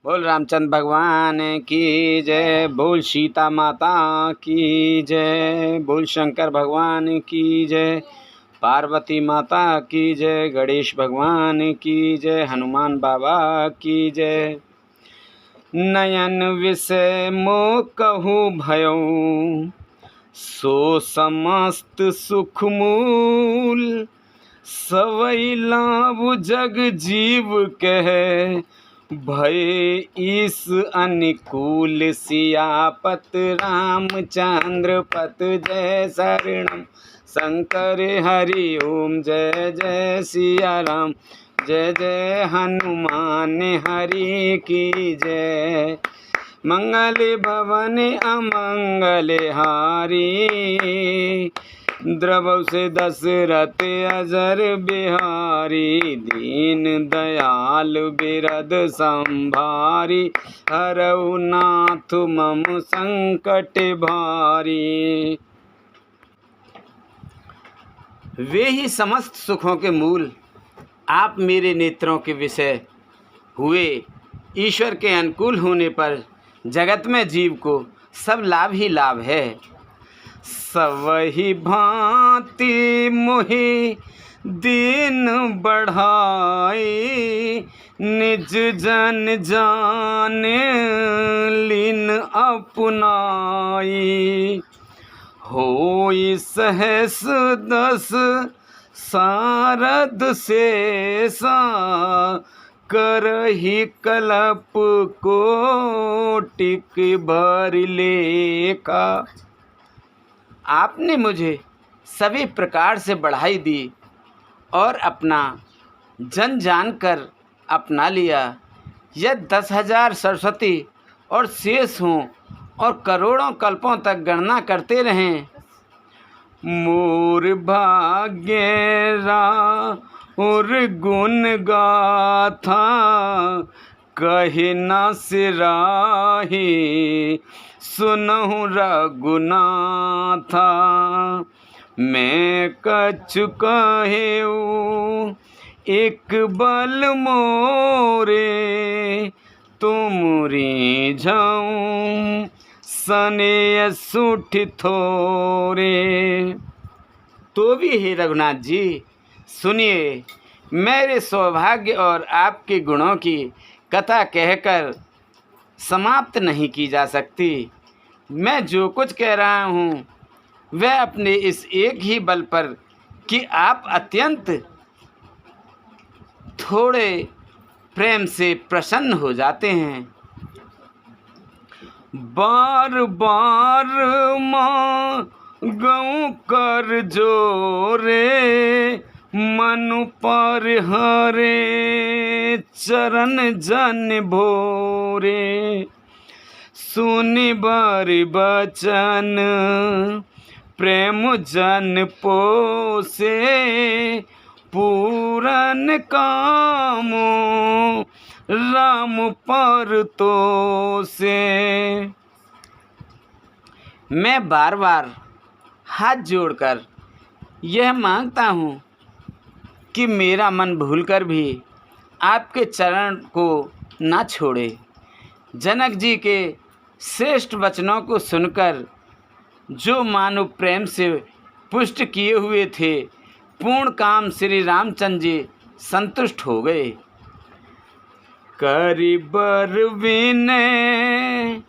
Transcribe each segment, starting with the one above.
बोल रामचंद्र भगवान की जय। बोल सीता माता की जय। बोल शंकर भगवान की जय। पार्वती माता की जय। गणेश भगवान की जय। हनुमान बाबा की जय। नयन विषय मोह कहूँ भयऊ, सो समस्त सुख मूल। सवई लाभ जग जीव कहे, भय ईस अनुकूल। सियापत रामचंद्र पत जय शरणम। शंकर हरि ओम जय जय सिया राम। जय जय हनुमान हरि की जय। मंगल भवन अमंगल हारी, द्रवौ से दशरथ अजर बिहारी। दीन दयाल बिरद संभारी, हरऊ नाथ मम संकट भारी। वे ही समस्त सुखों के मूल, आप मेरे नेत्रों के विषय हुए। ईश्वर के अनुकूल होने पर जगत में जीव को सब लाभ ही लाभ है। सवहि भांति मोहि दीन बढ़ाई, निज जन जान लीन अपनाई। होई सहस दस सारद शेषा, करहि कल्प कोटिक भर लेखा। आपने मुझे सभी प्रकार से बढ़ाई दी और अपना जन जानकर अपना लिया। यदि 10,000 सरस्वती और शेष हों और करोड़ों कल्पों तक गणना करते रहें, मोर भाग्य और गुण गाथा, कहे न सिराही सुनहु रघुनाथा। मैं कछु कहेऊ एक बल मोरे, तुम रीझऊँ सने सुठ थोरे। तो भी हे रघुनाथ जी सुनिए, मेरे सौभाग्य और आपके गुणों की कथा कहकर समाप्त नहीं की जा सकती। मैं जो कुछ कह रहा हूँ वह अपने इस एक ही बल पर कि आप अत्यंत थोड़े प्रेम से प्रसन्न हो जाते हैं। बार बार मांगऊँ कर जोरे, मनु पर हरे चरण जन भोरे। सुनि बारि बचन प्रेम जन पोसे, पूरन कामो राम पर तो से। मैं बार बार हाथ जोड़कर यह मांगता हूँ कि मेरा मन भूलकर भी आपके चरण को ना छोड़े। जनक जी के श्रेष्ठ वचनों को सुनकर जो मानव प्रेम से पुष्ट किए हुए थे, पूर्ण काम श्री रामचंद्र जी संतुष्ट हो गए। करिबर विनय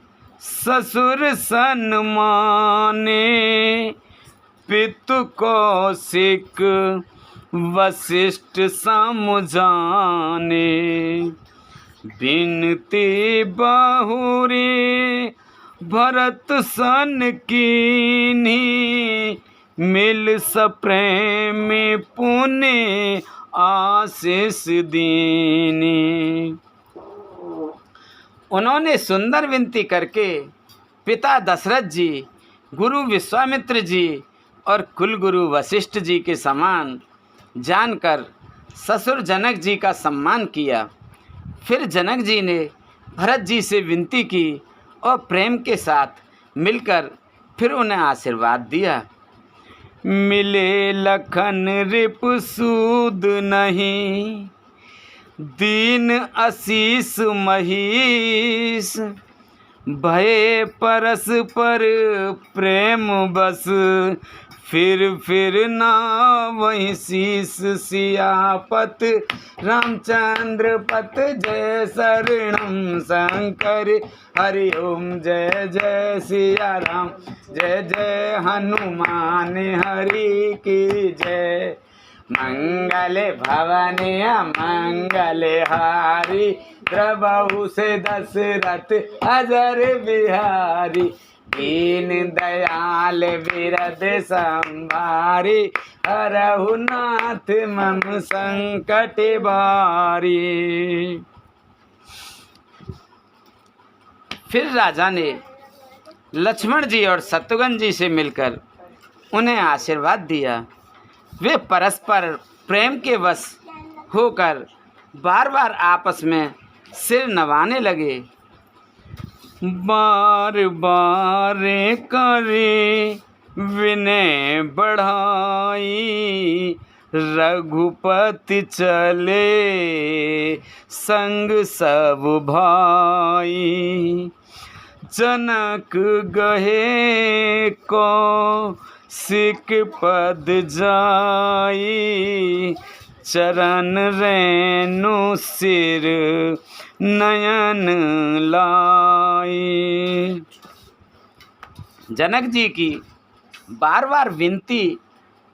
ससुर सन्माने, पितु कौशिक वशिष्ठ समुझाने। बिनती बहुरी भरत सन कीन्ही, मिल सप्रेम पुण्य आशीष दीनी। उन्होंने सुंदर विनती करके पिता दशरथ जी, गुरु विश्वामित्र जी और कुलगुरु वशिष्ठ जी के समान जानकर ससुर जनक जी का सम्मान किया। फिर जनक जी ने भरत जी से विनती की और प्रेम के साथ मिलकर फिर उन्हें आशीर्वाद दिया। मिले लखन रिप सूद नहीं, दीन आशीष महीश, भये परस्पर प्रेम बस, फिर ना वही शीस सियापत, रामचंद्र पत जय शरणम शंकर, हरि ओम जय जय सिया राम, जय जय हनुमान हरि की जय। मंगल भवने मंगल हारी, द्रवहु से दशरथ अजर बिहारी, दीन दयाल विरद संभारी, हरहु नाथ मम संकट बारी। फिर राजा ने लक्ष्मण जी और शत्रुघ्न जी से मिलकर उन्हें आशीर्वाद दिया। वे परस्पर प्रेम के वश होकर बार बार आपस में सिर नवाने लगे। बार बार करे विनय बढ़ाई, रघुपति चले संग सब भाई, जनक गहे को सिक पद जाई, चरण रेणु सिर नयन लाई। जनक जी की बार बार विनती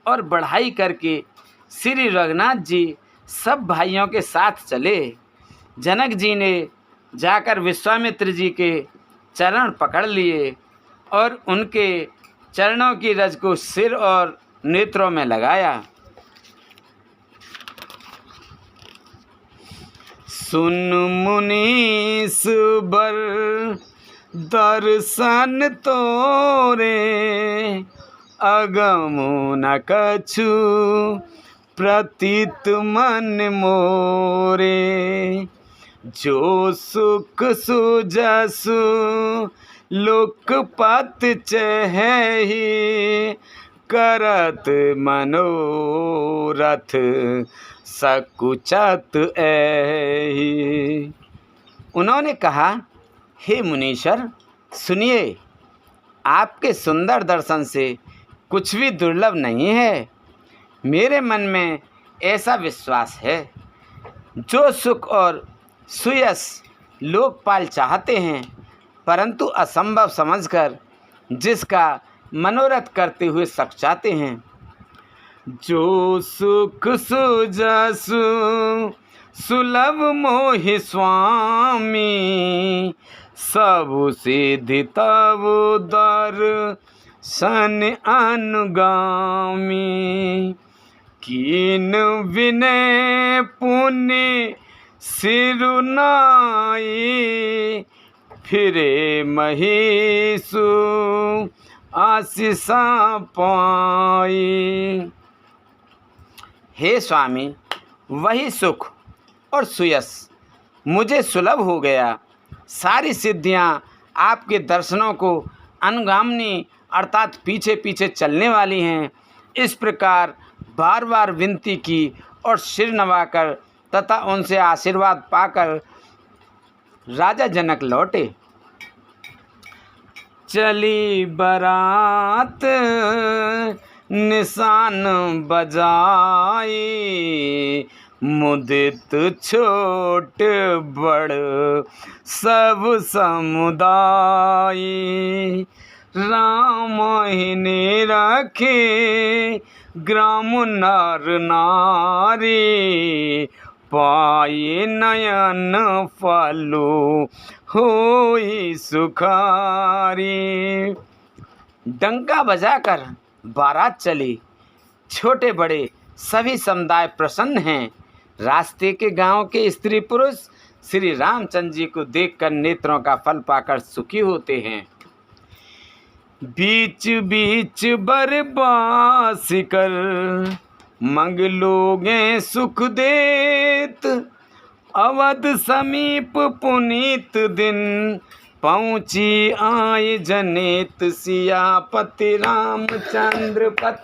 और बढ़ाई करके श्री रघुनाथ जी सब भाइयों के साथ चले। जनक जी ने जाकर विश्वामित्र जी के चरण पकड़ लिए और उनके चरणों की रज को सिर और नेत्रों में लगाया। सुन मुनीस बर दर्शन तोरे, अगमु न कछु प्रतीत मन मोरे, जो सुख सुजसु लोकपत चहहि, करत मनोरथ सकुचत एहि। उन्होंने कहा, हे मुनीश्वर सुनिए, आपके सुंदर दर्शन से कुछ भी दुर्लभ नहीं है। मेरे मन में ऐसा विश्वास है, जो सुख और सुयश लोकपाल चाहते हैं, परंतु असंभव समझकर जिसका मनोरथ करते हुए सकुचाते हैं, जो सुख सुजसु सुलभ मोहि स्वामी, सबु सिद्धि तब दर्शन अनुगामी, कीन विनय पुण्य सिरुनाई, फिरे महीसु आशीषा पाई। हे स्वामी, वही सुख और सुयश मुझे सुलभ हो गया। सारी सिद्धियां आपके दर्शनों को अनुगामिनी अर्थात पीछे पीछे चलने वाली हैं। इस प्रकार बार बार विनती की और सिर नवाकर तथा उनसे आशीर्वाद पाकर राजा जनक लौटे। चली बरात निशान बजाई, मुदित छोट बड़ सब समुदाय, राम ही ने रखे ग्राम नर नारी, पाए नयन फलो होई सुखारी। डंका बजाकर बारात चली। छोटे बड़े सभी समुदाय प्रसन्न हैं। रास्ते के गांव के स्त्री पुरुष श्री रामचंद्र जी को देखकर नेत्रों का फल पाकर सुखी होते हैं। बीच बीच बरबास कर मंगलोगे सुख देत, अवध समीप पुनीत दिन पहुँची आए जनेत सियापति रामचंद्र पत।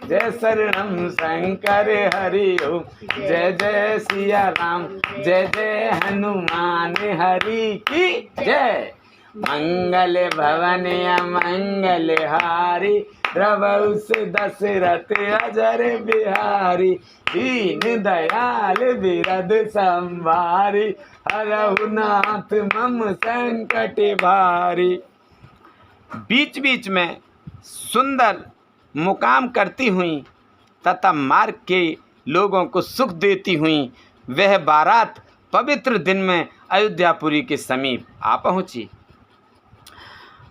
जय शरणम शंकर हरि ओम। जय जय सिया राम, जय जय हनुमान हरि की जय। मंगल भवन मंगल हारी, प्रभु से दशरथ अजर बिहारी। दीन दयाल बिरद संभारी, हरहु नाथ मम संकट भारी। बीच बीच में सुंदर मुकाम करती हुई तथा मार्ग के लोगों को सुख देती हुई वह बारात पवित्र दिन में अयोध्यापुरी के समीप आ पहुँची।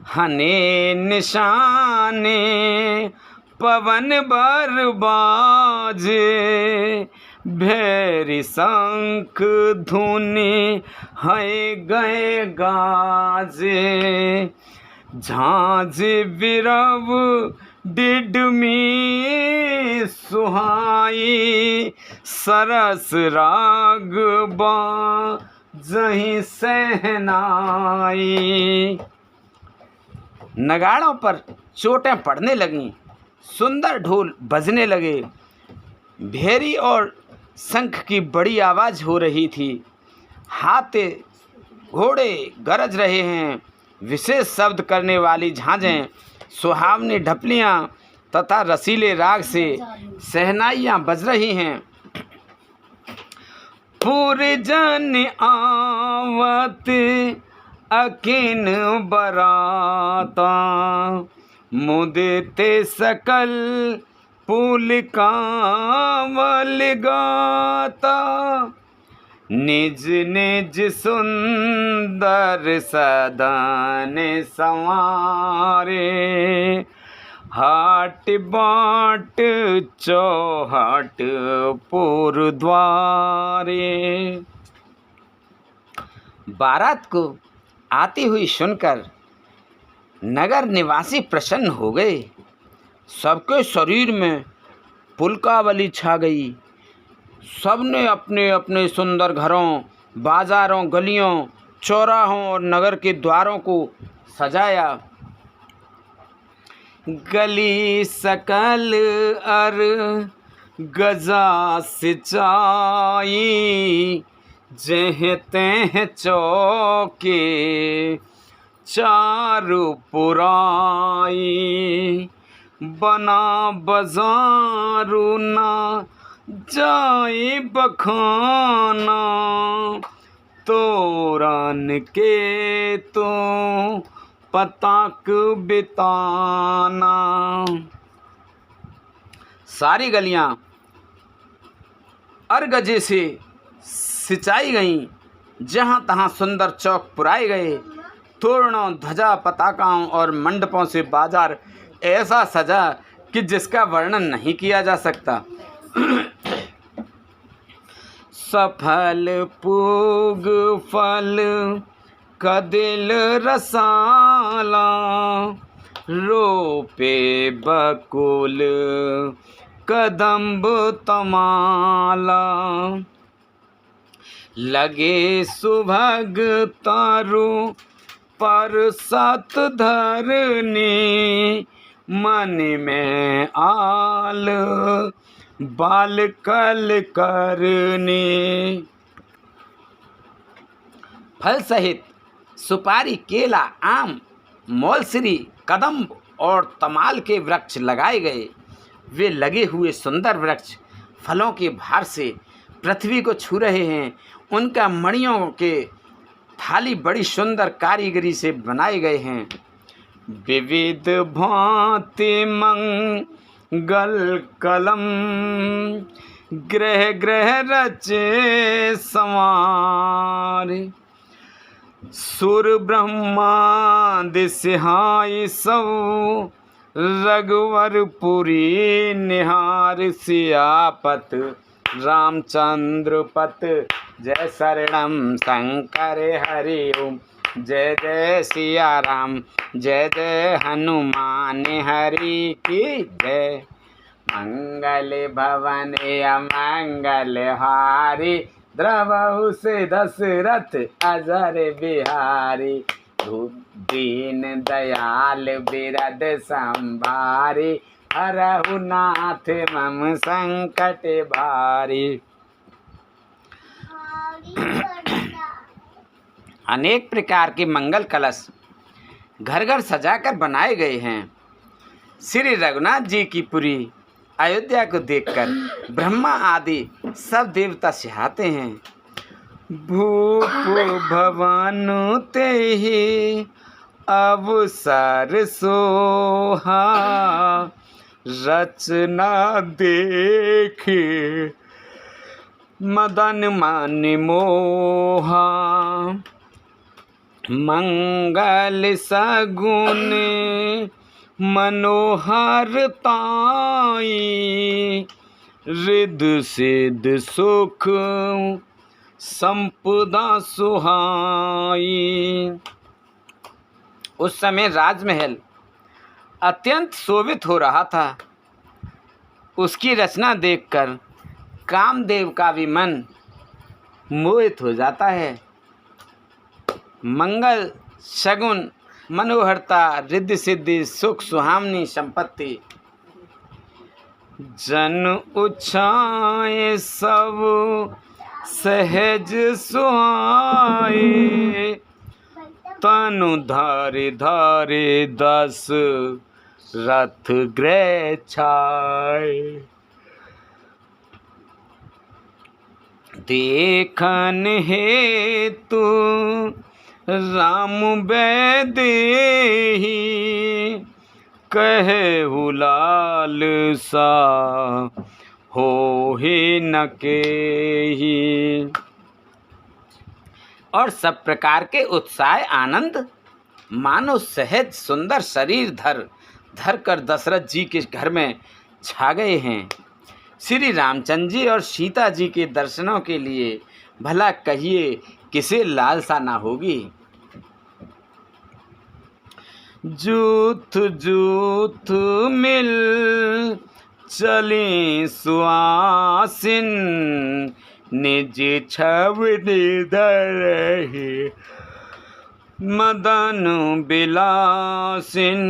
हने निशाने पवन बरबाजे, भैरी शंख धुनि है गए गाजे। झांझ बिरव डिडमी सुहाई, सरस राग बाजहि सहनाई। नगाड़ों पर चोटें पड़ने लगीं, सुंदर ढोल बजने लगे, भेरी और शंख की बड़ी आवाज़ हो रही थी। हाथे घोड़े गरज रहे हैं, विशेष शब्द करने वाली झांझें, सुहावनी ढपलियाँ तथा रसीले राग से शहनाइयाँ बज रही हैं। पुरजन आवत अकिन बराता, मुदिते सकल पुल कांवल गाता। निज निज सुंदर सदन संवारे, हाट बाट चौहाट पुर द्वारे। बारात को आती हुई सुनकर नगर निवासी प्रसन्न हो गए। सबके शरीर में पुलकावली छा गई। सबने अपने अपने सुंदर घरों, बाजारों, गलियों, चौराहों और नगर के द्वारों को सजाया। गली सकल अर गजा सिंचाई, जह तह चौके चारु पुराई। बना बजारू ना जाए बखाना, तोरन के तो पताक बिताना। सारी गलियां अरगजे से सिंचाई गईं, जहाँ तहाँ सुंदर चौक पुराए गए। तोरणों, ध्वजा, पताकाओं और मंडपों से बाजार ऐसा सजा कि जिसका वर्णन नहीं किया जा सकता। सफल पूग फल कदिल रसाला, रोपे बकुल कदम्ब तमाला। लगे सुभग तारु पर सत धरनी, मन में आल बाल कल करने। फल सहित सुपारी, केला, आम, मौलसरी, कदम्ब और तमाल के वृक्ष लगाए गए। वे लगे हुए सुंदर वृक्ष फलों के भार से पृथ्वी को छू रहे हैं। उनका मणियों के थाली बड़ी सुंदर कारीगरी से बनाए गए हैं। विविध भांति मंगल कलम, ग्रह ग्रह रचे संवारे। सुर ब्रह्मादि सिहाय सब, रघुवरपुरी निहार। सियापत रामचंद्र पत, जय शरणम शंकर हरि ओम। जय जय सिया राम, जय जय हनुमान हरि की जय। मंगल भवन अमंगल हारी, द्रवहु से दशरथ अजर बिहारी। दीन दयाल बिरद संभारी, हरहु नाथ मम संकट भारी। अनेक प्रकार के मंगल कलश घर घर सजाकर बनाए गए हैं। श्री रघुनाथ जी की पुरी अयोध्या को देखकर ब्रह्मा आदि सब देवता सिहाते हैं। भूप भवन तेहि अवसर सोहा, रचना देखे मदन मन मोहा। मंगल सगुन मनोहर ताई, रिद्धि सिद्धि सुख संपदा सुहाई। उस समय राजमहल अत्यंत शोभित हो रहा था। उसकी रचना देखकर कामदेव का भी मन मोहित हो जाता है। मंगल शगुन मनोहरता, रिद्धि सिद्धि, सुख सुहावनी संपत्ति, जन उछाए सब सहज सुहाए, तनु धारे धारे दस रथ ग्रह छाए। देखन हेतु राम बैदेही, कहे लाल सा हो ही न केही। और सब प्रकार के उत्साह आनंद मानो सहज सुंदर शरीर धर कर दशरथ जी के घर में छा गए हैं। श्री रामचंद्र जी और सीता जी के दर्शनों के लिए भला कहिए किसे लालसा ना होगी। जूथ जूथ मिल चली सुआसिन, निज छव निधर मदन बिलासिन।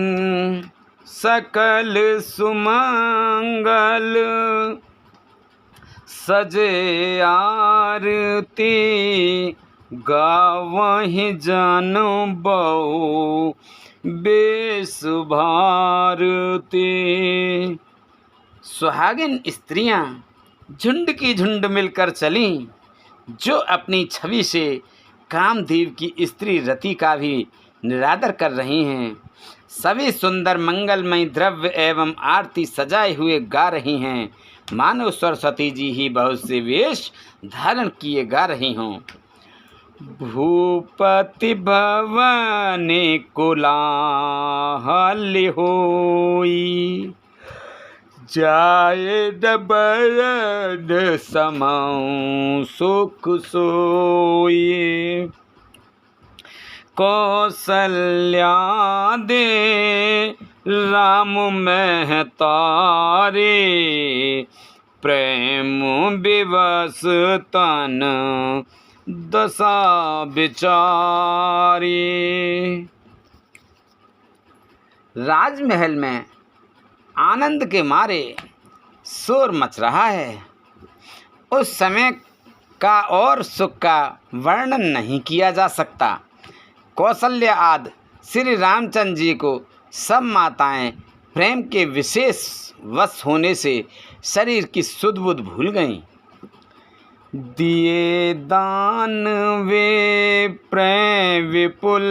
सकल सुमंगल सजे आरती, गावहि जानो बहु बेस भारती। सुहागिन स्त्रियां झुंड की झुंड मिलकर चलीं, जो अपनी छवि से कामदेव की स्त्री रति का भी निरादर कर रही हैं। सभी सुंदर मंगलमय द्रव्य एवं आरती सजाए हुए गा रही हैं, मानो सरस्वती जी ही बहुत से वेश धारण किए गा रही हों। भूपति भवन कोलाहल होई, जाए डबरन समौ सुख सोई। कौसल्या दे राम महतारे, प्रेम विवश तन दशा बिचारी। राजमहल में आनंद के मारे शोर मच रहा है। उस समय का और सुख का वर्णन नहीं किया जा सकता। कौशल्या आदि श्री रामचंद्र जी को सब माताएं प्रेम के विशेष वश होने से शरीर की सुध बुध भूल गईं। दिए दान वे प्रेम विपुल,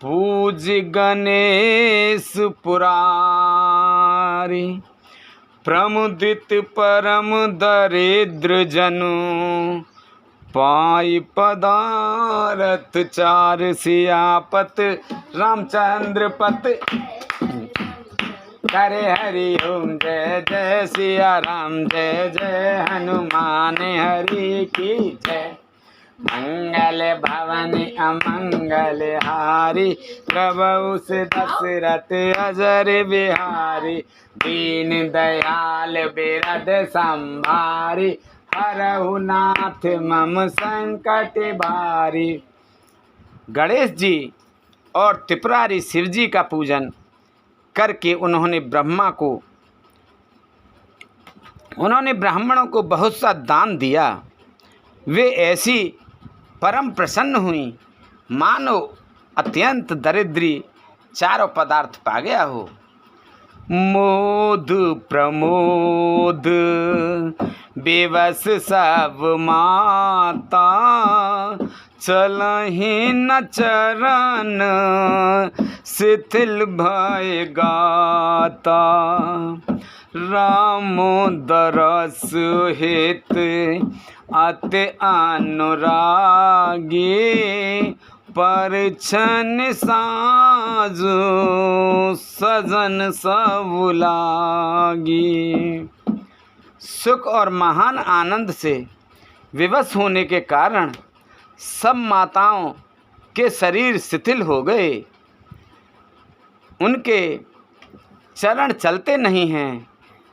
पूज गणेश पुरारी। प्रमुदित परम दरिद्र जनु, पाई पदारथ चार सियापत। रामचंद्र पत करे हरि ओम जय जय सिया राम, जय जय हनुमान हरि की जय। मंगल भवन अमंगल हारी, प्रभु से दशरथ अजर बिहारी। दीन दयाल बिरद संभारी, हरहु नाथ मम संकट भारी। गणेश जी और त्रिपुरारी शिव जी का पूजन करके उन्होंने ब्राह्मणों को बहुत सा दान दिया। वे ऐसी परम प्रसन्न हुई मानो अत्यंत दरिद्री चारों पदार्थ पा गया हो। मोद प्रमोद बेबस सब माता, चलहि न चरण शिथिल भय गाता। रामोदरस हित अति अनुरागी, परछन साजो सजन सब लागी। सुख और महान आनंद से विवश होने के कारण सब माताओं के शरीर शिथिल हो गए। उनके चरण चलते नहीं हैं।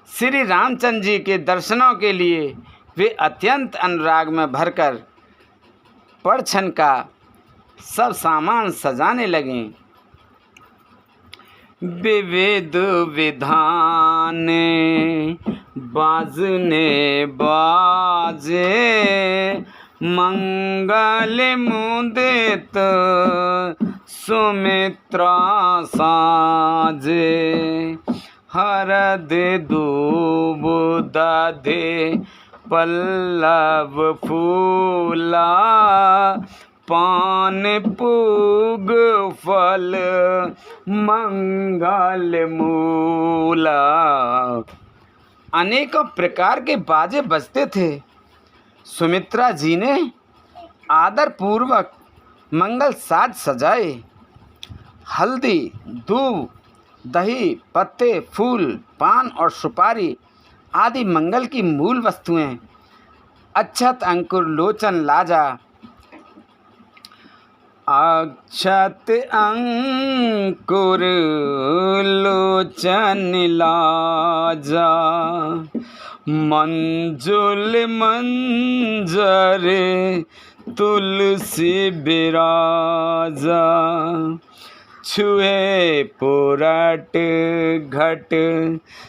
श्री रामचंद्र जी के दर्शनों के लिए वे अत्यंत अनुराग में भरकर परछन का सब सामान सजाने लगे। विविध विधान बाजने बाजे, मंगल मुदित सुमित्रा साजे। हरद दूब दधे पल्लव फूला, पान पूग फल मंगल मूला। अनेकों प्रकार के बाजे बजते थे। सुमित्रा जी ने आदर पूर्वक मंगल साज सजाए। हल्दी, दूब, दही, पत्ते, फूल, पान और सुपारी आदि मंगल की मूल वस्तुएं, अक्षत, अंकुर, लोचन, लाजा, अक्षत अंकुर लोचन लाजा, मंजुल मंजर तुलसी बिराजा। छुए पुरट घट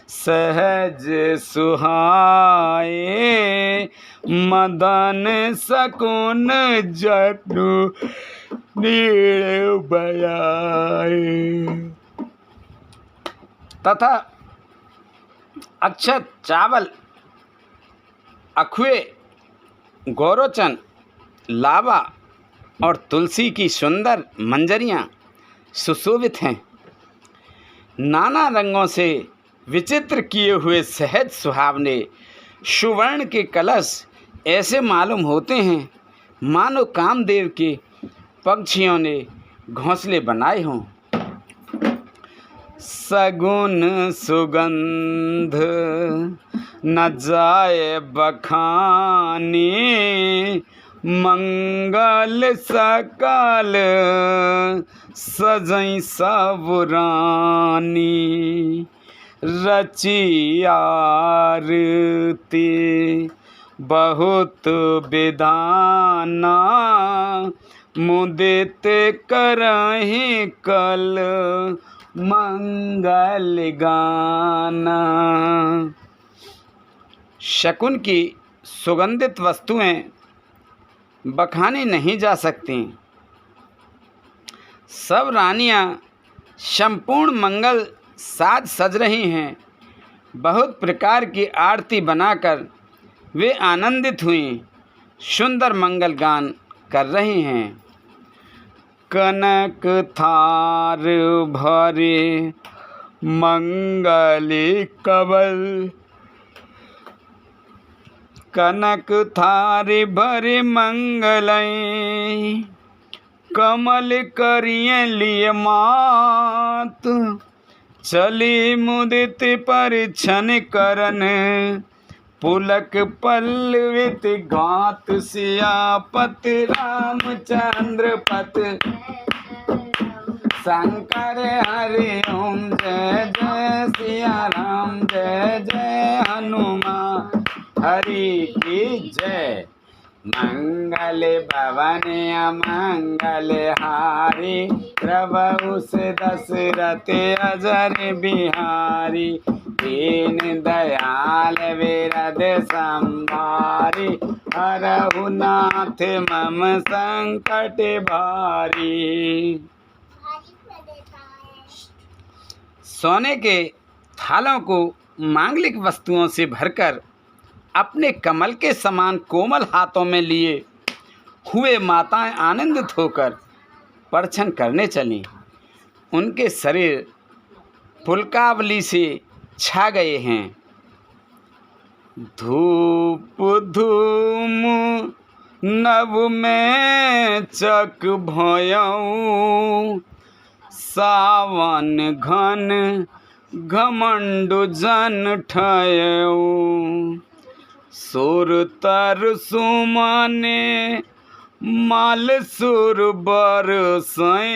सहज सुहाए, मदन सकुन जनु नीड़ बयाए। तथा अक्षत, चावल, अखुए, गौरोचन, लावा और तुलसी की सुंदर मंजरियाँ सुशोभित हैं। नाना रंगों से विचित्र किए हुए सहज सुहावने सुवर्ण के कलश ऐसे मालूम होते हैं मानो कामदेव के पक्षियों ने घोंसले बनाए हों। सगुन सुगंध न जाए बखानी, मंगल सकल सजई सब रानी। रची आरती बहुत विधाना, मुदित करहि कल मंगल गाना। शकुन की सुगंधित वस्तुएं बखानी नहीं जा सकती। सब रानियां संपूर्ण मंगल साज सज रही हैं। बहुत प्रकार की आरती बनाकर वे आनंदित हुई सुंदर मंगल गान कर रही हैं। कनक थार भरे मंगली कवल, कनक थारी भरी मंगलई, कमल करिए लिए मात। चली मुदित परिछन करन, पुलक पल्लवित गात। सियापत रामचंद्र पत शंकर हरि ओम। जय जय सिया राम, जय जय हनुमान हरि की जय। मंगल भवन अमंगल हारी, प्रभु से दशरथ अजर बिहारी। दीन दयाल विरद संभारी, हरहु नाथ मम संकट भारी। सोने के थालों को मांगलिक वस्तुओं से भरकर अपने कमल के समान कोमल हाथों में लिए हुए माताएं आनंदित होकर परछन करने चलीं। उनके शरीर पुलकावली से छा गए हैं। धूप धूम नभ में चक भयऊ, सावन घन घमंड जन ठयऊ। सुर तर सुमने माल सुर बरसै,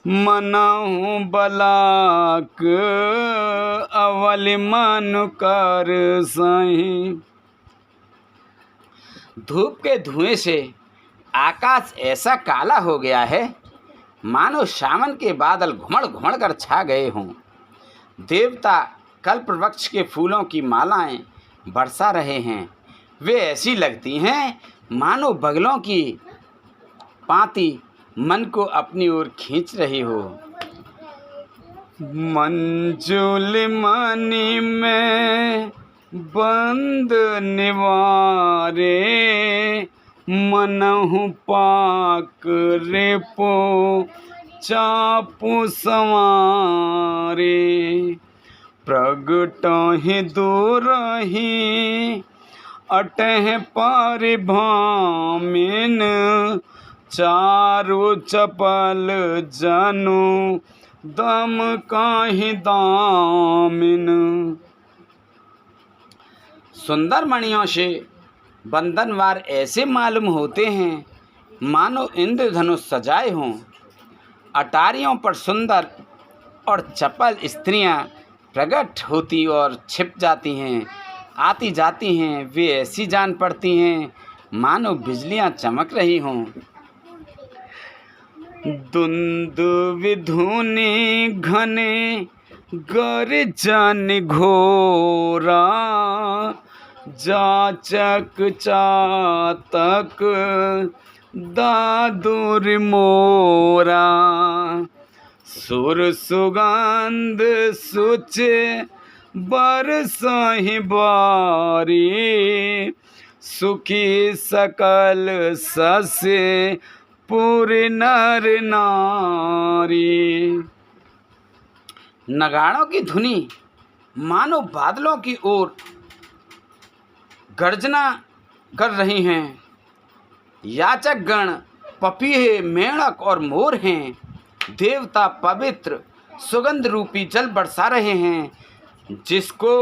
मनहु बलाक अवल मन कर सही। धूप के धुएं से आकाश ऐसा काला हो गया है मानो सावन के बादल घुमड़ घुमड़ कर छा गए हों। देवता कल्प वृक्ष के फूलों की मालाएं बरसा रहे हैं। वे ऐसी लगती हैं मानो बगलों की पाती मन को अपनी ओर खींच रही हो। मंजुल मणि में बंद निवारे, मनहु पाक रेपो चापू संवारे। प्रगटहि दूरहि अटह परिभामिन, चारु चपल जनु दम काहि दामिन। सुंदर मणियों से बंधनवार ऐसे मालूम होते हैं मानो इंद्रधनुष सजाए हों। अटारियों पर सुंदर और चपल स्त्रियां प्रकट होती और छिप जाती हैं, आती जाती हैं। वे ऐसी जान पड़ती हैं मानो बिजलियां चमक रही हों। दुंदुभि धुनि घने गर्जन घोरा, जाचक चातक दादुर मोरा। सुर सुगंध सुच बरसहि बारी, सुखी सकल ससे पूरी नर नारी। नगाड़ों की धुनी मानो बादलों की ओर गर्जना कर रही हैं। याचक गण पपीहे मेंढक और मोर हैं। देवता पवित्र सुगंध रूपी जल बरसा रहे हैं। जिसको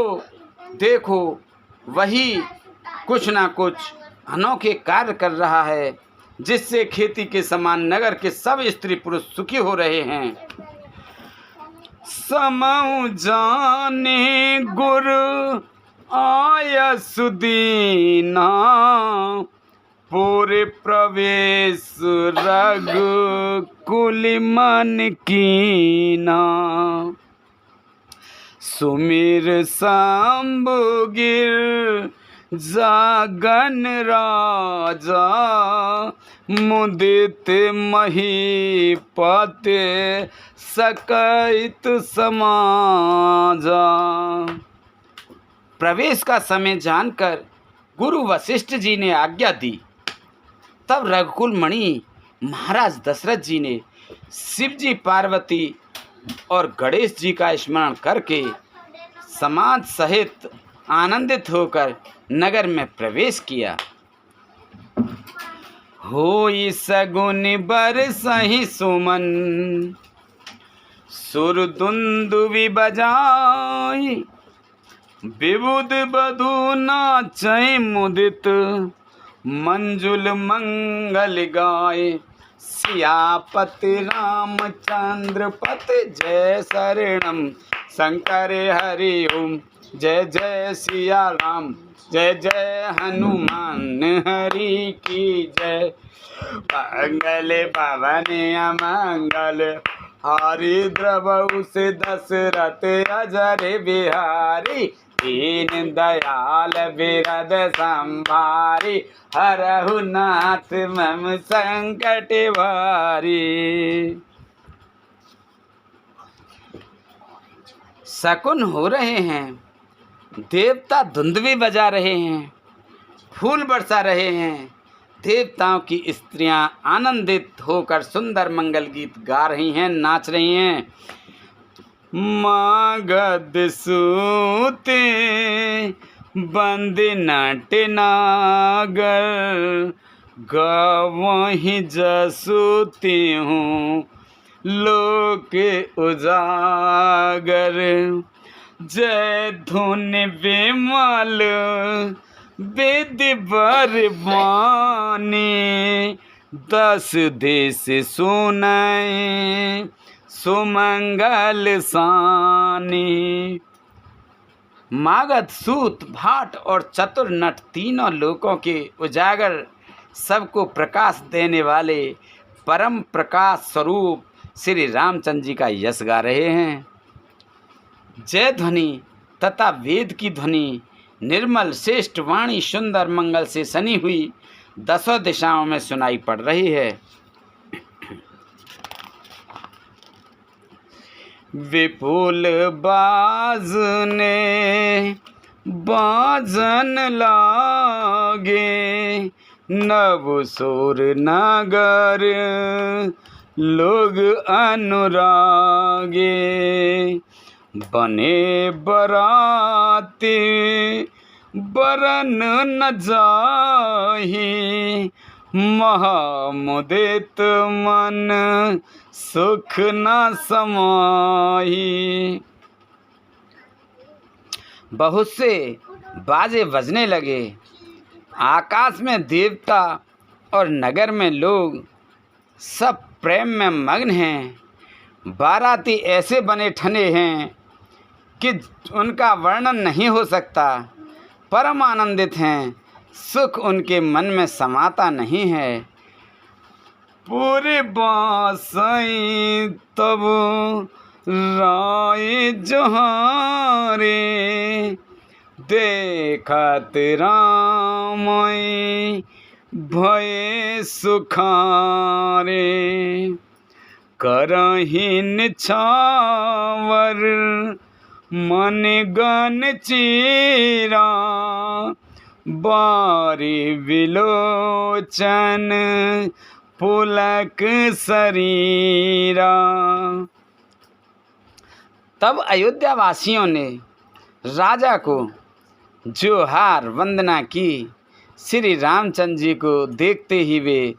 देखो वही कुछ ना कुछ अनोखे कार्य कर रहा है, जिससे खेती के समान नगर के सब स्त्री पुरुष सुखी हो रहे हैं। समऊ जाने गुर आय सुदीना, पूरे प्रवेश रग कुल मन कीना। सुमिर शंभु गिर जागन राजा, मुदित महीपत सकैत समाजा। प्रवेश का समय जानकर गुरु वशिष्ठ जी ने आज्ञा दी। तब रघुकुल मणि महाराज दशरथ जी ने शिव जी, पार्वती और गणेश जी का स्मरण करके समाज सहित आनंदित होकर नगर में प्रवेश किया। होई सगुन बरसहि सुमन, सुर दुंदुभि बजाई, विबुध बधू नाचै मुदित, मंजुल मंगल गाय। सियापति रामचंद्र पत जय शरणम, शंकर हरि ओम जय जय सिया राम, जय जय हनुमान हरि की जय। मंगल भवन अमंगल हारी द्रवहु से दशरथ अजर बिहारी। दीन दयाल बिरद संभारी, हरहु नाथ मम संकट भारी। शकुन हो रहे हैं, देवता धुंधवी बजा रहे हैं, फूल बरसा रहे हैं। देवताओं की स्त्रियां आनंदित होकर सुंदर मंगल गीत गा रही हैं, नाच रही हैं। मागध सूते बंद नट नागर, गावहीं जसूती हूँ लोक उजागर। जय धुन विमल वेद बरबानी, 10 देश सुनाए सुमंगल सानी। मागध सूत भाट और चतुर नट तीनों लोकों के उजागर सबको प्रकाश देने वाले परम प्रकाश स्वरूप श्री रामचंद्र जी का यश गा रहे हैं। जय ध्वनि तथा वेद की ध्वनि निर्मल श्रेष्ठ वाणी सुंदर मंगल से सनी हुई 10 दिशाओं में सुनाई पड़ रही है। विपुल बाज ने बाजन लागे, नव सुर नगर लोग अनुरागे। बने बराती बरन न जाही, महामुदित मन सुख न समाही। बहुत से बाजे बजने लगे, आकाश में देवता और नगर में लोग सब प्रेम में मग्न हैं। बाराती ऐसे बने ठने हैं कि उनका वर्णन नहीं हो सकता। परम आनंदित हैं, सुख उनके मन में समाता नहीं है। पूरे बाँसई तब राय जहारे, देखत रामई भय सुखारे। करहिन छावर मन गन चीरा, बारी विलोचन पुलक शरीरा। तब अयोध्या वासियों ने राजा को जोहार वंदना की। श्री रामचंद्र जी को देखते ही वे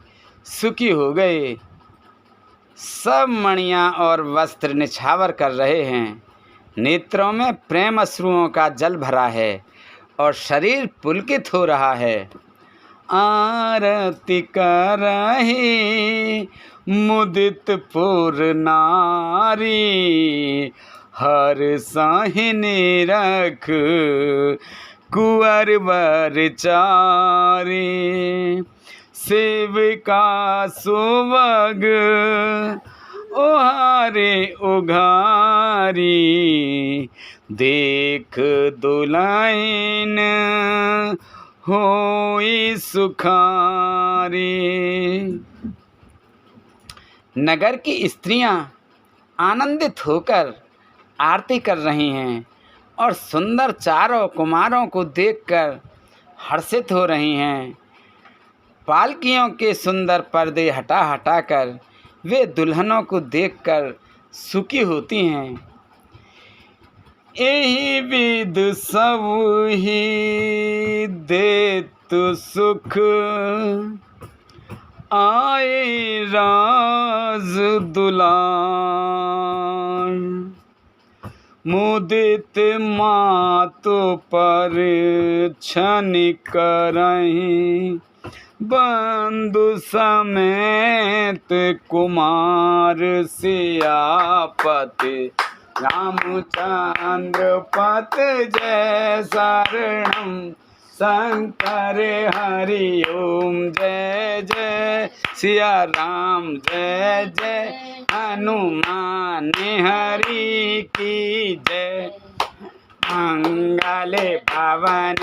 सुखी हो गए। सब मणियाँ और वस्त्र निछावर कर रहे हैं, नेत्रों में प्रेम अश्रुओं का जल भरा है और शरीर पुलकित हो रहा है। आरती करहि मुदित पुर नारी, हर साहिनी रख कुंवर वर चारी। सेविका सुवग ओहारे उघारी, देख दुलाइन होई सुखारी। नगर की स्त्रियां आनंदित होकर आरती कर रही हैं और सुंदर चारों कुमारों को देखकर हर्षित हो रही हैं। पालकियों के सुंदर पर्दे हटा हटाकर वे दुल्हनों को देखकर सुखी होती हैं। यही विध सब ही देत सुख, आए राज दुलार। मुदित मातु पर छन करहीं, बंधु समेत कुमार सियापति रामचंद्र पत जय शरणम शंकर हरि ओम जय जय सिया राम जय जय हनुमान हरि की जय। मंगले भवन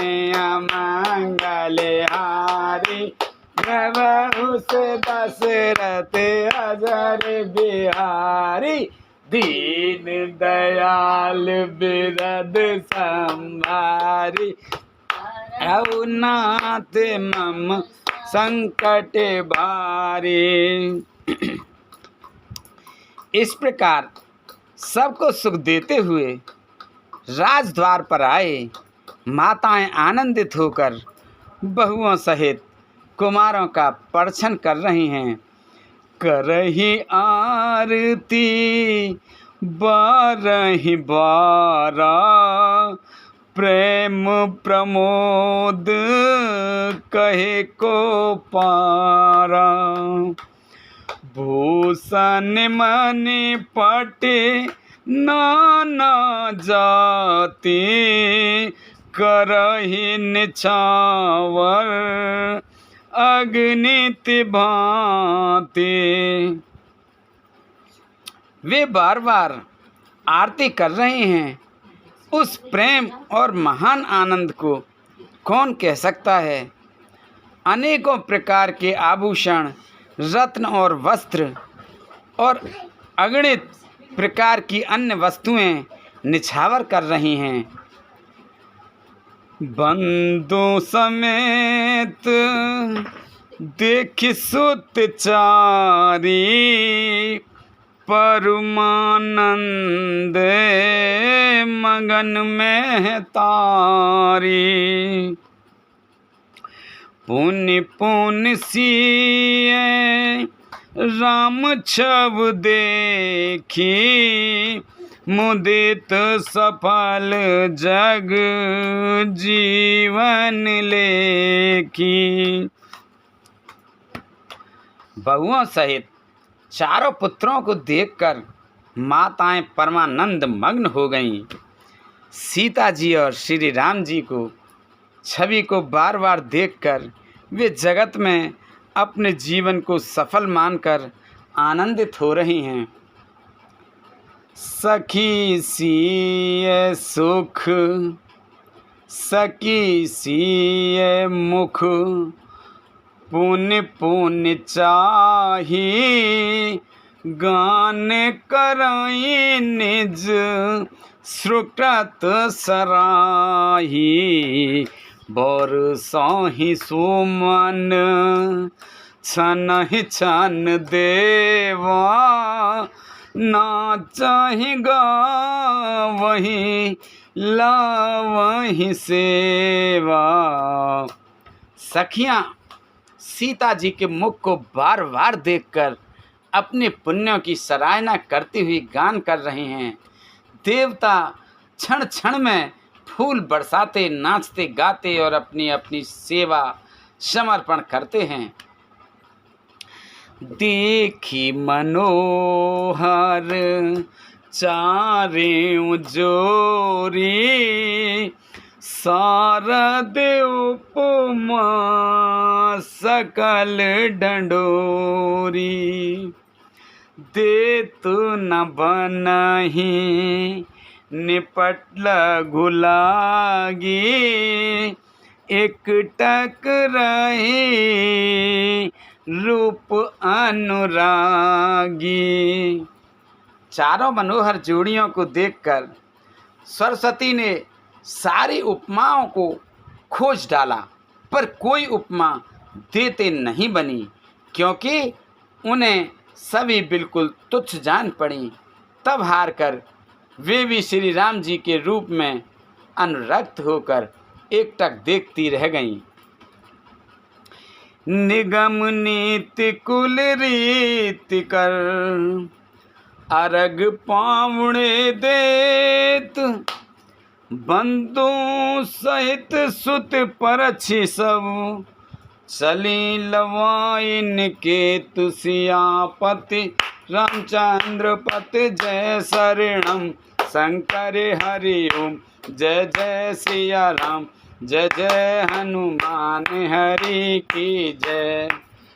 मंगले हारी प्रभु से दशरथ अजर बिहारी दीन दयाल बिरद संभारी रघुनाथ मम संकट भारी। इस प्रकार सबको सुख देते हुए राजद्वार पर आए माताएं आनंदित होकर बहुओं सहित कुमारों का परछन कर रही हैं। करही आरती बारहि बारा प्रेम प्रमोद कहे को पारा। भूषण मणि पटे नाना जाति करहि निछावर अग्नित भांति। वे बार बार आरती कर रहे हैं। उस प्रेम और महान आनंद को कौन कह सकता है। अनेकों प्रकार के आभूषण रत्न और वस्त्र और अगणित प्रकार की अन्य वस्तुएं निछावर कर रही हैं। बंधु समेत देखि सुत चारी परमानंद मगन में तारी। पुण्य पुण्य सिए राम छब देखी मुदित सफल जग जीवन लेखी। बहुओं सहित चारों पुत्रों को देखकर माताएं परमानंद मग्न हो गईं। सीता जी और श्री राम जी को छवि को बार बार देखकर वे जगत में अपने जीवन को सफल मानकर आनंदित हो रही हैं। सखी सिए सुख सखी सिए मुख पुण्य पुण्य चाही गान कराई निज सुकृत सराही। बरसाहि सुमन छनहि छन देवा नाचहि गावहि लावहि सेवा। सखियाँ सीता जी के मुख को बार बार देखकर अपने पुण्यों की सराहना करती हुई गान कर रहे हैं। देवता क्षण क्षण में फूल बरसाते नाचते गाते और अपनी अपनी सेवा समर्पण करते हैं। देखी मनोहर चारें जोरी शारद उपमा सकल ढंढोरी। दे तू न बनहि निपट गुलागी एकटक रही रूप अनुरागी। चारों मनोहर जोड़ियों को देखकर सरस्वती ने सारी उपमाओं को खोज डाला, पर कोई उपमा देते नहीं बनी, क्योंकि उन्हें सभी बिल्कुल तुच्छ जान पड़ी। तब हार कर वे भी श्री राम जी के रूप में अनुरक्त होकर एकटक देखती रह गईं। निगम नीति कुल रीति कर अरग पावणे देत बंधु सहित सुत परछि सब चली लवाइन के तुसियापति रामचंद्र पति जय शरणम शंकर हरि ओम। जय जय सिया राम, जय जय हनुमान हरि की जय।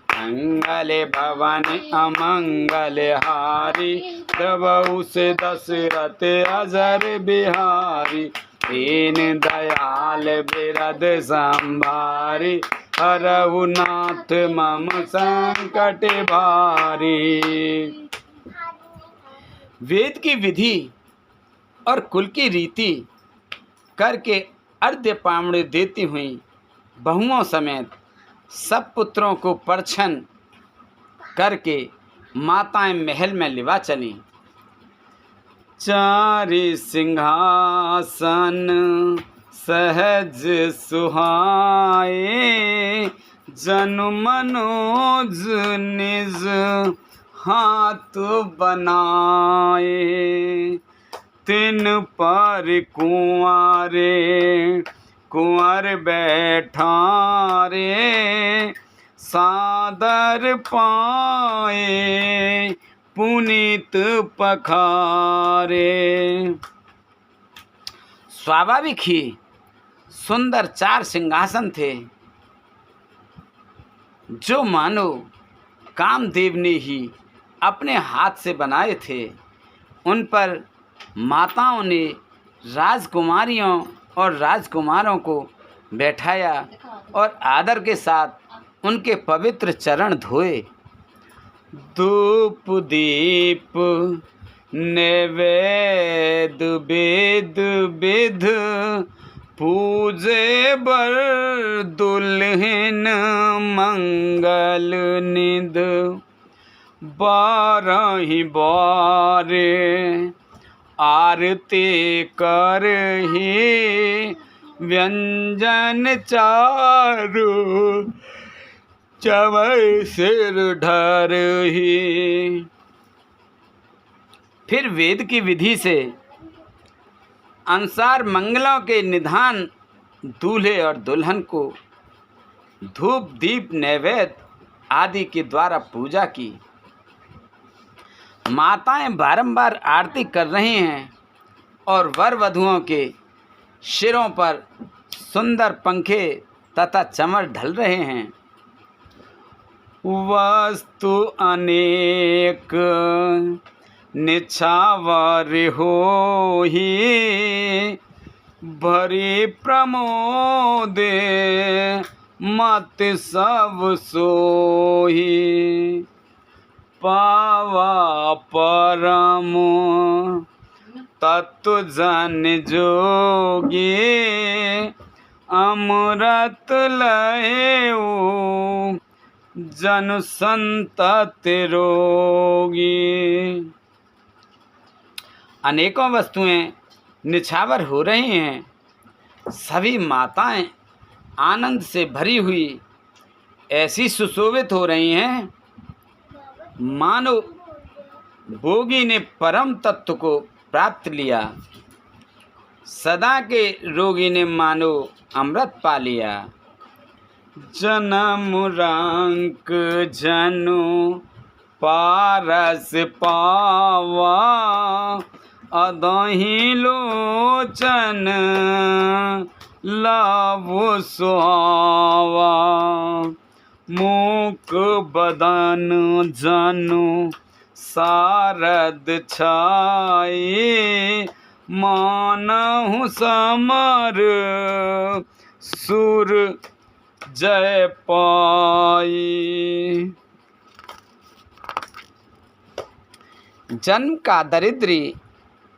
मंगल भवन अमंगल हारी, प्रभु से दशरथ अजर बिहारी। दीन दयाल बिरद संभारी, हरहु नाथ मम संकट भारी। वेद की विधि और कुल की रीति करके अर्ध्य पावणे देती हुई बहुओं समेत सब पुत्रों को परछन करके माताएं महल में लिवा चली। चारि सिंहासन सहज सुहाए, जनु मनोज निज हाथ बनाए। तिन पर कुंवर बैठारे, सादर पाए पुनीत पखारे। स्वाभाविक ही सुंदर 4 सिंहासन थे, जो मानो कामदेव ने ही अपने हाथ से बनाए थे। उन पर माताओं ने राजकुमारियों और राजकुमारों को बैठाया और आदर के साथ उनके पवित्र चरण धोए। धूप दीप नैवेद्य वेद विध, पूजे बर दुल्हन मंगल निध। 12 बारे आरती करही, व्यंजन चारु चवै सिर ढरही। फिर वेद की विधि से अनुसार मंगलों के निधान दूल्हे और दुल्हन को धूप दीप नैवेद्य आदि के द्वारा पूजा की। माताएं बारंबार आरती कर रही हैं और वर वधुओं के सिरों पर सुंदर पंखे तथा चमर ढल रहे हैं। वस्तु अनेक निछावर होहि, भरी प्रमोदे मत सब सोही। पावा परम तत्व जन जोगी, अमृत लयऊ जन संतति रोगी। अनेकों वस्तुएं निछावर हो रही हैं। सभी माताएं आनंद से भरी हुई ऐसी सुशोभित हो रही हैं, मानो भोगी ने परम तत्व को प्राप्त लिया। सदा के रोगी ने मानो अमृत पा लिया। जन्म रंक जनु पारस पावा, अदहि लोचन लाभो सुहावा। मूक बदन जनु सारद छाई, मानहु समर सुर जय पाई। जन्म का दरिद्री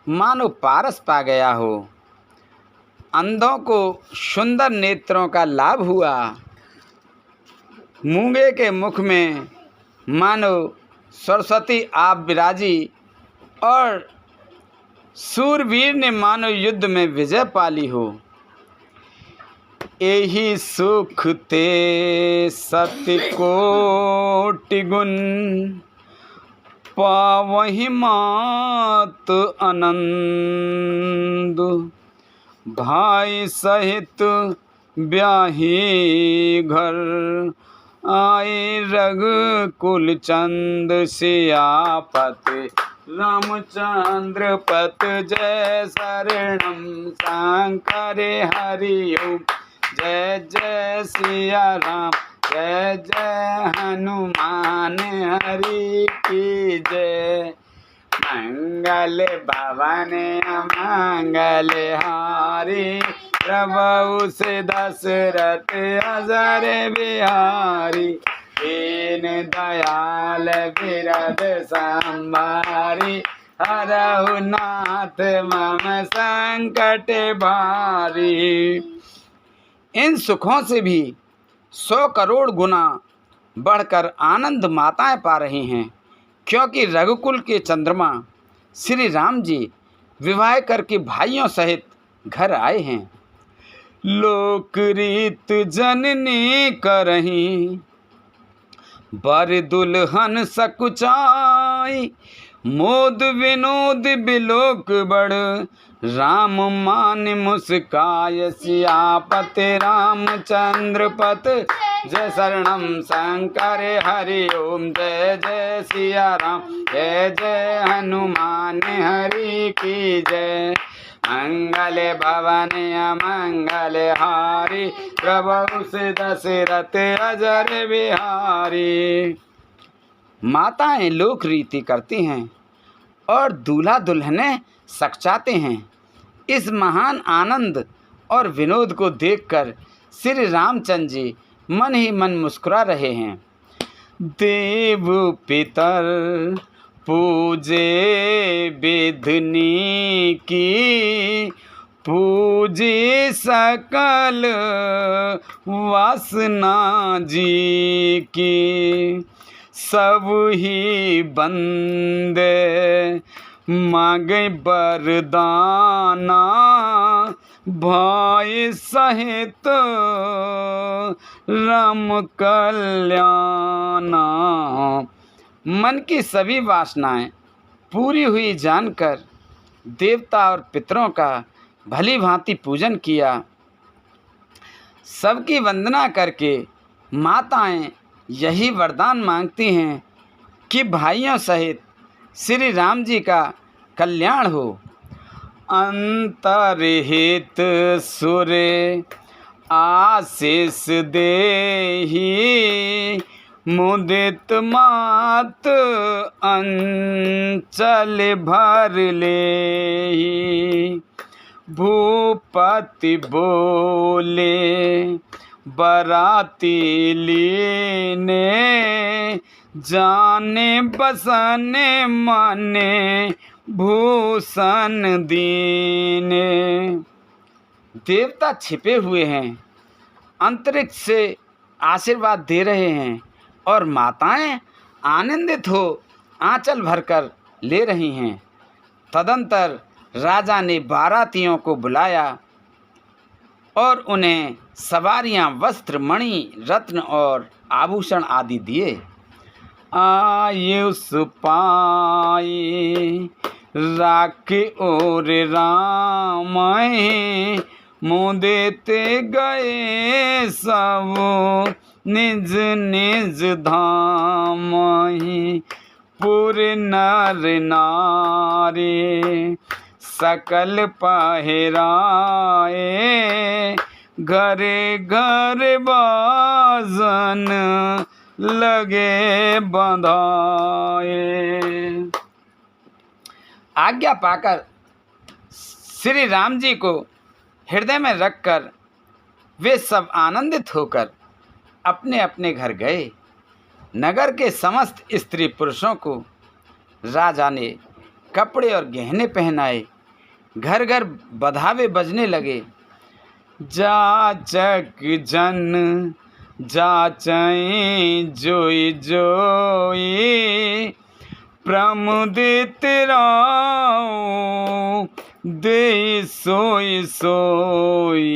मानो पारस पा गया हो। अंधों को सुंदर नेत्रों का लाभ हुआ। मूंगे के मुख में मानो सरस्वती आप विराजी और सूरवीर ने मानो युद्ध में विजय पाली हो। एहि सुख ते सत्य कोटि गुण, पावहि मात आनंद। भाई सहित ब्याही घर, आए रघुकुल चंद सियापति रामचंद्र पत जय शरणम शंकर हरि ओम। जय जय सिया राम जय जय हनुमान हरि की जय। मंगल भवन मंगल हारी प्रभु से दशरथ अजर बिहारी। दीन दयाल बिरद संभारी हरहु नाथ मम संकट भारी। इन सुखों से भी 100 करोड़ गुना बढ़कर आनंद माताएं पा रही हैं, क्योंकि रघुकुल के चंद्रमा श्री राम जी विवाह करके भाइयों सहित घर आए हैं। लोक रीत जननी करही बर दुल्हन सकुचाई। मोद विनोद बिलोक बड़ राम मान मुस्काय। सियापति रामचंद्र पत जय शरणम शंकर हरि ओम। जय जय सिया राम जय जय हनुमान हरि की जय। मंगल भवन मंगल हारी प्रभु से दशरथ अजर बिहारी। माताएं लोक रीति करती हैं और दूल्हा दुल्हनें सकचाते हैं। इस महान आनंद और विनोद को देखकर श्री रामचंद्र जी मन ही मन मुस्कुरा रहे हैं। देव पितर पूजे विधनि की पूजे सकल वासना जी की। सब ही बंदे मांगे बरदाना भाई सहित राम कल्याणा। मन की सभी वासनाएं पूरी हुई जानकर देवता और पितरों का भली भांति पूजन किया। सबकी वंदना करके माताएं यही वरदान मांगती हैं कि भाइयों सहित श्री राम जी का कल्याण हो। अंतरहित सुर आशीष देहि मुदित मात अंचल भर लेहि। भूपति बोले बराती लीने जाने बसने माने भूषण दीने। देवता छिपे हुए हैं, अंतरिक्ष से आशीर्वाद दे रहे हैं और माताएं आनंदित हो आंचल भरकर ले रही हैं। तदंतर राजा ने बारातियों को बुलाया और उन्हें सवारियां, वस्त्र, मणि, रत्न और आभूषण आदि दिए। आयुष पाई राखे और राम मुदित गए सब निज निज धाम। पुर नर नारी सकल पहराए घरे घर बाजन लगे बंधाए। आज्ञा पाकर श्री राम जी को हृदय में रखकर वे सब आनंदित होकर अपने अपने घर गए। नगर के समस्त स्त्री पुरुषों को राजा ने कपड़े और गहने पहनाए। घर घर बधावे बजने लगे। जाचक जन जाचई जोई जोई प्रमुदित राव दे सोई सोई।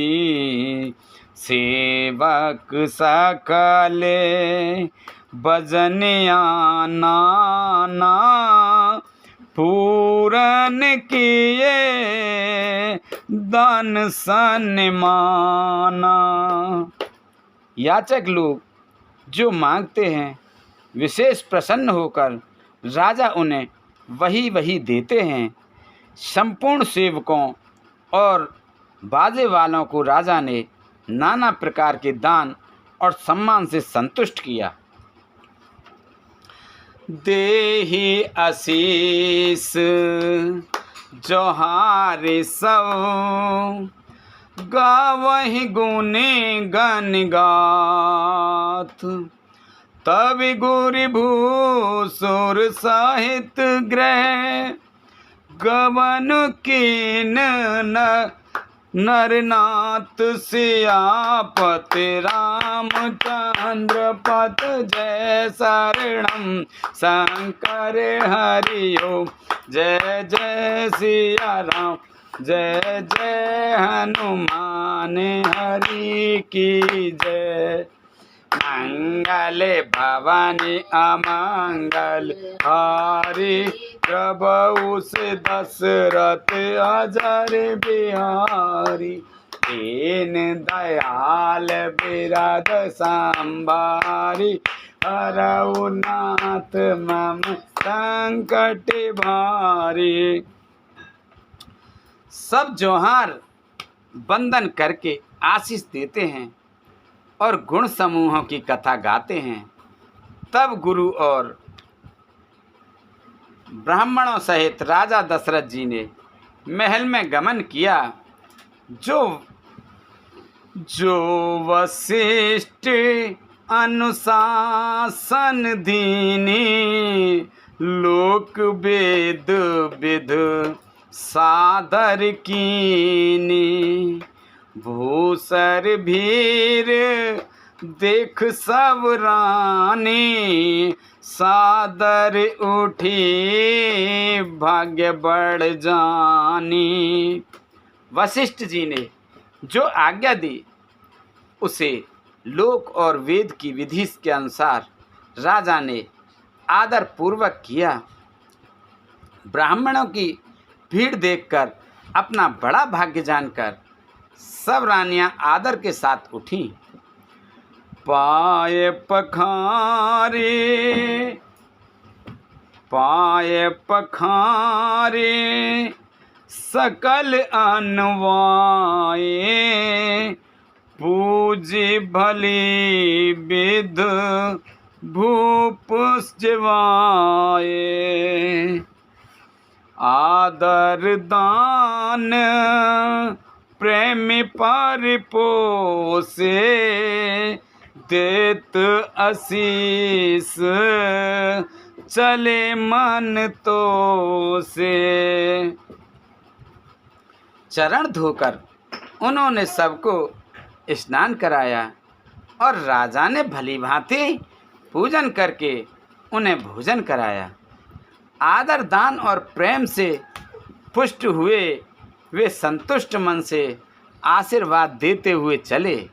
सेवक सकले बजनिया नाना पूरन किए दान सन्माना। याचक लोग जो मांगते हैं विशेष प्रसन्न होकर राजा उन्हें वही वही देते हैं। संपूर्ण सेवकों और बाजे वालों को राजा ने नाना प्रकार के दान और सम्मान से संतुष्ट किया। देहि आशीष जोहारे सौ, गावहि गुने गन गाथ। तब गुरि भूसुर सहित ग्रह, गवन कीन नरनाथ सियापति रामचंद्र पत जय शरणम शंकर हरिओम। जय जय सिया राम, जय जय हनुमान हरि की जय। मंगल भवानी अमंगल हारी, प्रभु से दशरथ अजर बिहारी। दीन दयाल बिरद संभारी, हरऊ नाथ मम संकट भारी। सब जोहार वंदन करके आशीष देते हैं और गुण समूहों की कथा गाते हैं। तब गुरु और ब्राह्मणों सहित राजा दशरथ जी ने महल में गमन किया। जो वशिष्ठ अनुशासन दीनी, लोक वेद विध सादर कीनी। भूसर भीर देख सब रानी, सादर उठी भाग्य बढ़ जानी। वशिष्ठ जी ने जो आज्ञा दी उसे लोक और वेद की विधि के अनुसार राजा ने आदर पूर्वक किया। ब्राह्मणों की भीड़ देखकर अपना बड़ा भाग्य जानकर सब रानियां आदर के साथ उठी। पाए पखारे सकल अनवाए, पूजी भली विध भूप जवाए। आदर दान प्रेम परिपोसे, देत आशीष चले मन तो से। चरण धोकर उन्होंने सबको स्नान कराया और राजा ने भली भांति पूजन करके उन्हें भोजन कराया। आदर दान और प्रेम से पुष्ट हुए वे संतुष्ट मन से आशीर्वाद देते हुए चले।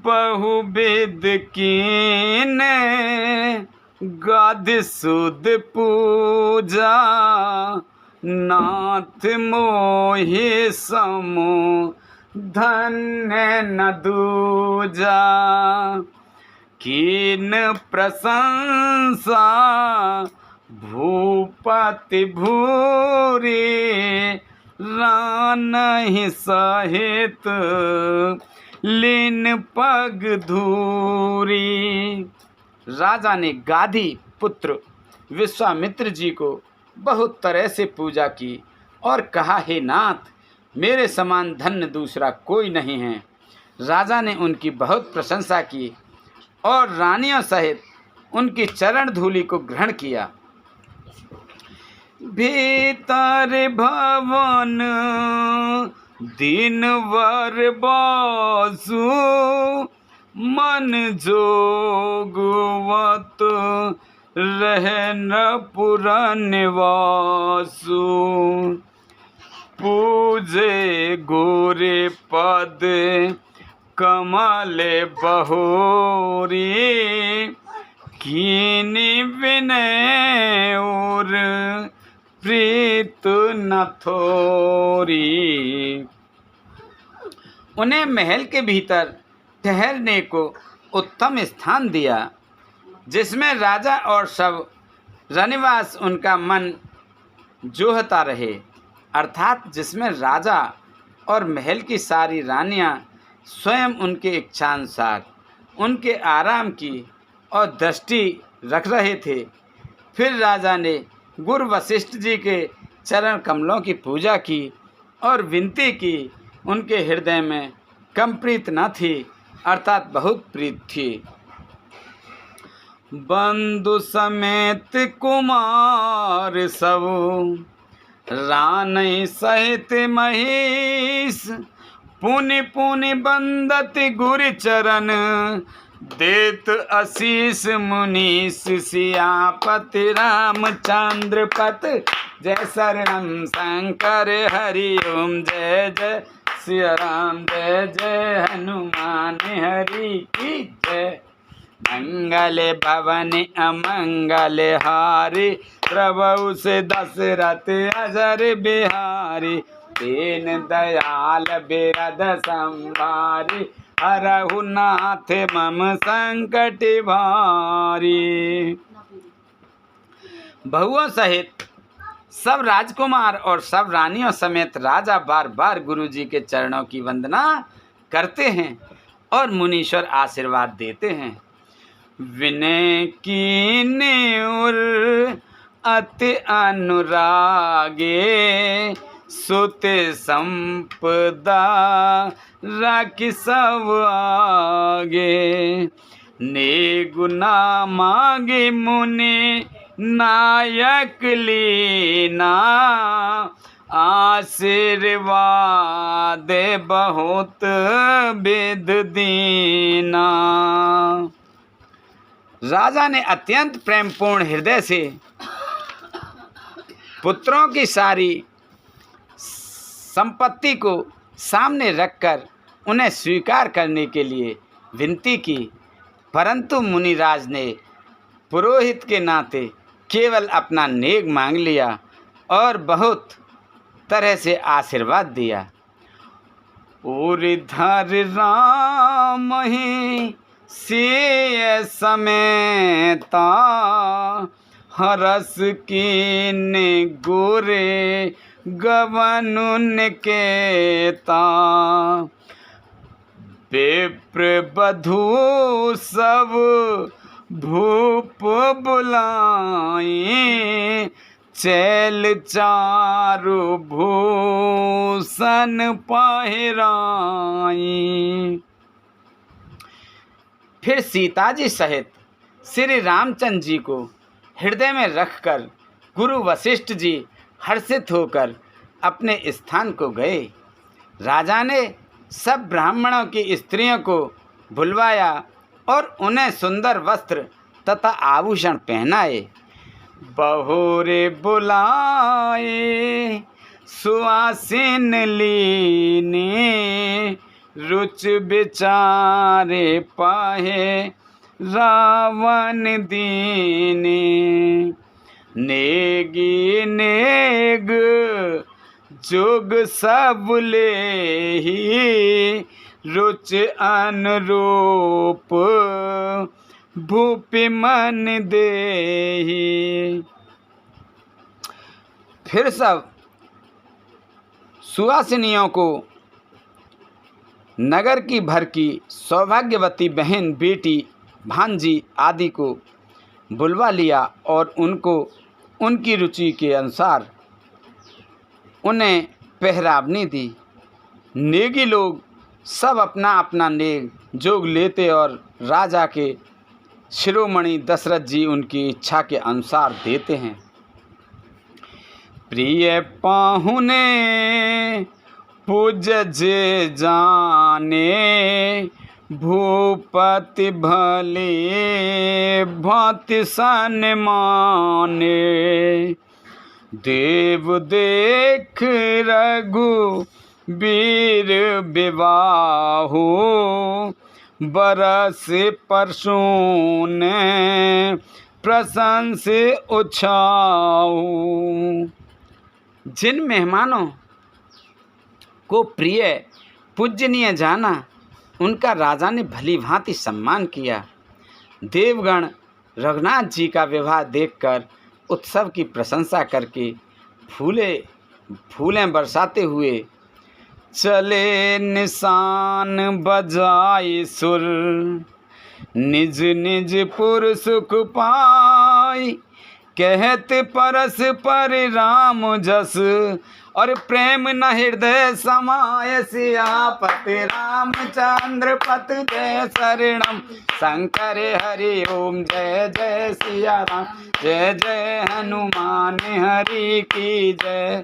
बहुविध कीन गादि सुध पूजा, नाथ मोहि समु धन्य न दूजा। कीन प्रशंसा भूपति भूरी, रानहि सहित लीन पग धूरी। राजा ने गाधी पुत्र विश्वामित्र जी को बहुत तरह से पूजा की और कहा, हे नाथ, मेरे समान धन्य दूसरा कोई नहीं है। राजा ने उनकी बहुत प्रशंसा की और रानियों सहित उनकी चरण धूलि को ग्रहण किया। भीतर भवन दिनवर बासु, मन जोगवत रहन पुर निवासु। पूजे गोरे पद कमल बहोरी, कीनी विनय और प्रीत न थोरी। उन्हें महल के भीतर ठहरने को उत्तम स्थान दिया, जिसमें राजा और सब रनिवास उनका मन जोहता रहे, अर्थात जिसमें राजा और महल की सारी रानियां स्वयं उनके इच्छानुसार उनके आराम की और दृष्टि रख रहे थे। फिर राजा ने गुरु वशिष्ठ जी के चरण कमलों की पूजा की और विनती की। उनके हृदय में कम प्रीत न थी, अर्थात बहुत प्रीत थी। बंधु समेत कुमार सब रानई सहित महेश, पुनि पुनि बंदत गुर चरण, देत आशीष मुनीश सियापति रामचंद्र पत। जय शरणम शंकर हरि ओम, जय जय सिया राम, जय जय हनुमान हरि की जय। मंगल भवन अमंगल हारी, प्रभु से दशरथ अजर बिहारी, दीन दयाल बिरद संभारी, हरहु नाथ मम संकट भारी। बहुओं सहित सब राजकुमार और सब रानियों समेत राजा बार बार गुरु जी के चरणों की वंदना करते हैं और मुनीश्वर आशीर्वाद देते हैं। विनय कीन्हे उर अति अनुरागे, सुते संपदा राखि सब आगे, ने गुना मांगे मुनि नायक लीना, आशीर्वाद बहुत विद दीना। राजा ने अत्यंत प्रेमपूर्ण हृदय से पुत्रों की सारी संपत्ति को सामने रखकर उन्हें स्वीकार करने के लिए विनती की, परंतु मुनिराज ने पुरोहित के नाते केवल अपना नेग मांग लिया और बहुत तरह से आशीर्वाद दिया। उरिधर राम ही से समेता, हरस कीन्हे गोरे गवनुन केता, विप्र बधू सब भूप बुलाई, चैल चारु भूषण पहिराई। फिर सीता जी सहित श्री रामचंद्र जी को हृदय में रखकर गुरु वशिष्ठ जी हर्षित होकर अपने स्थान को गए। राजा ने सब ब्राह्मणों की स्त्रियों को बुलवाया और उन्हें सुंदर वस्त्र तथा आभूषण पहनाए। बहुरे बुलाए सुआसीन लीने, रुच बिचारे पाहे रावण दीने, नेगी नेग जोग सब लेहि, रुच अनुरूप भूपि मन देहि। फिर सब सुवासिनियों को नगर की भर की सौभाग्यवती बहन, बेटी, भांजी आदि को बुलवा लिया और उनको उनकी रुचि के अनुसार उन्हें पहरावनी दी। नेगी लोग सब अपना अपना नेग जोग लेते और राजा के शिरोमणि दशरथ जी उनकी इच्छा के अनुसार देते हैं। प्रिय पाहुने पूज जे जाने, भूपति भले भांति सन माने, देव देख रघु वीर विवाहो, बरस परसून प्रशंस उछाऊ। जिन मेहमानों को प्रिय पूजनीय जाना, उनका राजा ने भली भांति सम्मान किया। देवगण रघुनाथ जी का विवाह देखकर उत्सव की प्रशंसा करके फूलें बरसाते हुए चले निशान बजाए सुर, निज निज पुर सुख पाई, कहते परस्पर राम जस, और प्रेम न हृदय समाय, सियापति रामचंद्र पत जय शरणम, शंकर हरि ओम जय जय सिया राम, जय जय हनुमान हरि की जय।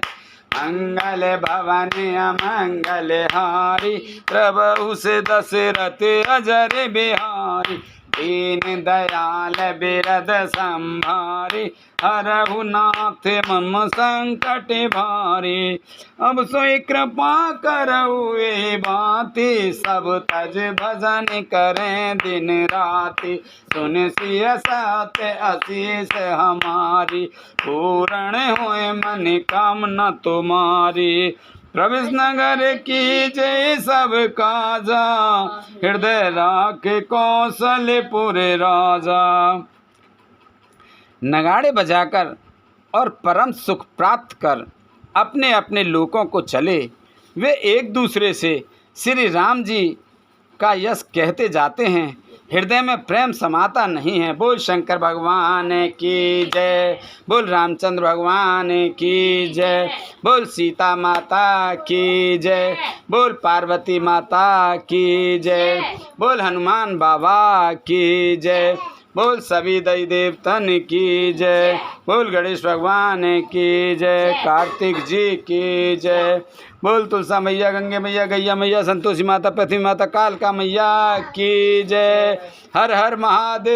मंगल भवन अमंगल हारी, प्रभु से दशरथ अजर बिहारी, दीन दयाल बिरद संभारी, हरहु नाथ मम संकट भारी। अब सोई कृपा करऊ ए बाती, सब तज भजन करें दिन राति, सुन सिय सत्य आशीष हमारी, पूर्ण होए मन कामना तुम्हारी। प्रवेश नगर की जय सब काजा, हृदय राखे कौशलपुर राजा। नगाड़े बजाकर और परम सुख प्राप्त कर अपने अपने लोकों को चले, वे एक दूसरे से श्री राम जी का यश कहते जाते हैं, हृदय में प्रेम समाता नहीं है। बोल शंकर भगवान की जय, बोल रामचंद्र भगवान की जय, बोल सीता माता की जय, बोल पार्वती माता की जय, बोल हनुमान बाबा की जय, बोल सभी दई देवतन की जय, बोल गणेश भगवान की जय, कार्तिक जी की जय, बोल तुलसा मैया, गंगे मैया, गैया मैया, संतोषी माता, पृथ्वी माता, कालका मैया की जय। हर हर महादेव।